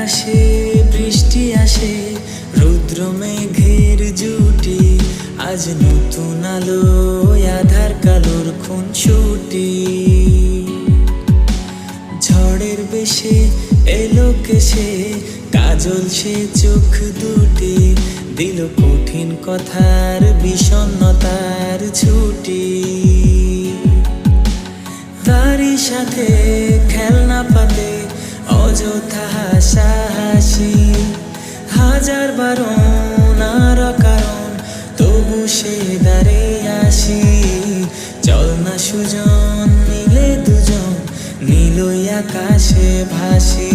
আকাশে বৃষ্টি আসে, রুদ্র মেঘের জুটি, আজ নতুন আলো আধার কালোর খুনসুটি। ঝড়ের বেশে এলো কেসে, কাজল সে চোখ দুটি, দিল কঠিন কথার বিষণ্ণতার ছুটি। তারই সাথে খেলনা পাতে অযথা হাসাহাসি, হাজার বারণ আর কারণ তবু সে দাঁড়ে আসি। চল না সুজন মিলে দুজন, নীলই আকাশে ভাসি,